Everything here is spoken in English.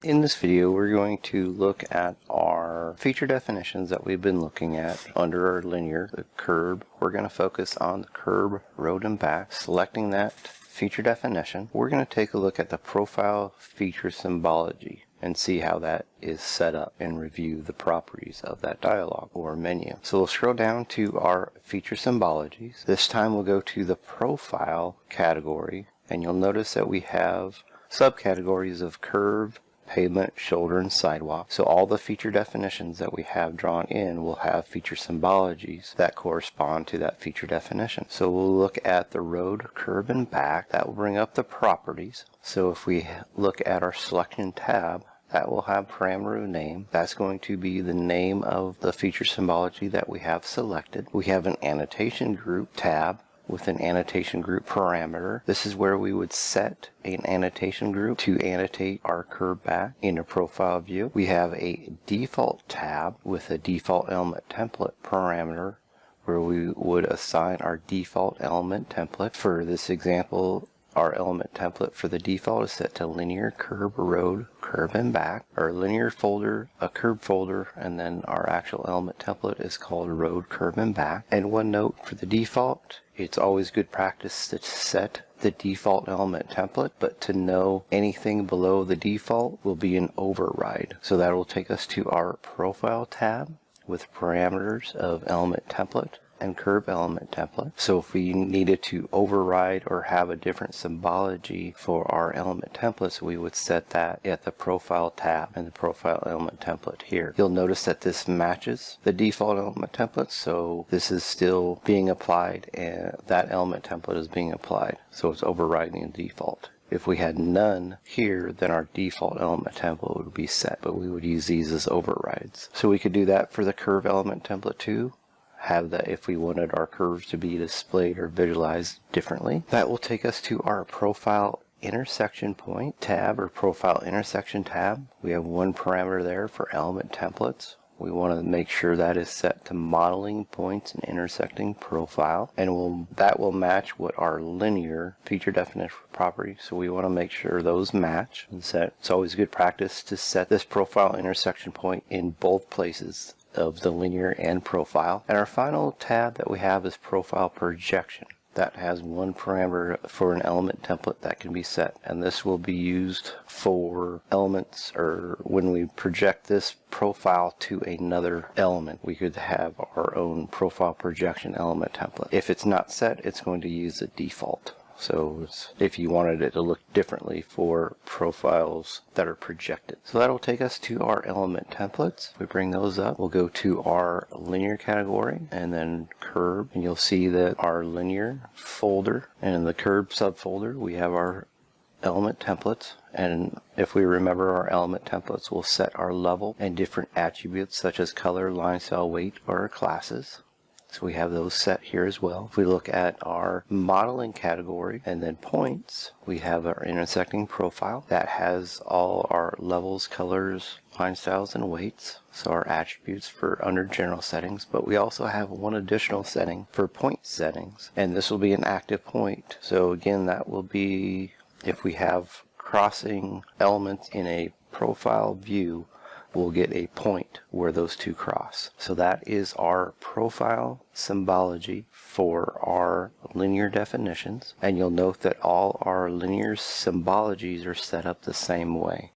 In this video, we're going to look at our feature definitions that we've been looking at under our linear, the curb. We're going to focus on the curb, road, and back. Selecting that feature definition, we're going to take a look at the profile feature symbology and see how that is set up and review the properties of that dialog or menu. So we'll scroll down to our feature symbologies. This time we'll go to the profile category, and you'll notice that we have subcategories of curve, pavement, shoulder, and sidewalk. So all the feature definitions that we have drawn in will have feature symbologies that correspond to that feature definition. So we'll look at the road, curb, and back. That will bring up the properties. So if we look at our selection tab, that will have parameter name. That's going to be the name of the feature symbology that we have selected. We have an annotation group tab with an annotation group parameter. This is where we would set an annotation group to annotate our curve back in a profile view. We have a default tab with a default element template parameter where we would assign our default element template. For this example, our element template for the default is set to linear, curb, road, curb, and back. Our linear folder, a curb folder, and then our actual element template is called road, curb, and back. And one note for the default, it's always good practice to set the default element template, but to know anything below the default will be an override. So that will take us to our profile tab with parameters of element template and curve element template. So if we needed to override or have a different symbology for our element templates, we would set that at the profile tab and the profile element template here. You'll notice that this matches the default element template, so this is still being applied and that element template is being applied. So it's overriding the default. If we had none here, then our default element template would be set, but we would use these as overrides. So we could do that for the curve element template too. Have that if we wanted our curves to be displayed or visualized differently. That will take us to our profile intersection point tab or profile intersection tab. We have one parameter there for element templates. We want to make sure that is set to modeling points and intersecting profile, and that will match what our linear feature definition property. So we want to make sure those match and set. It's always good practice to set this profile intersection point in both places of the linear and profile. And our final tab that we have is profile projection. That has one parameter for an element template that can be set, and this will be used for elements or when we project this profile to another element. We could have our own profile projection element template. If it's not set, it's going to use the default. So if you wanted it to look differently for profiles that are projected. So that'll take us to our element templates. We bring those up. We'll go to our linear category and then curb. And you'll see that our linear folder and in the curb subfolder we have our element templates. And if we remember our element templates, we'll set our level and different attributes such as color, line, style, weight, or our classes. So we have those set here as well. If we look at our modeling category and then points, we have our intersecting profile that has all our levels, colors, line styles, and weights. So our attributes for under general settings, but we also have one additional setting for point settings, and this will be an active point. So again, that will be if we have crossing elements in a profile view, we'll get a point where those two cross. So that is our profile symbology for our linear definitions. And you'll note that all our linear symbologies are set up the same way.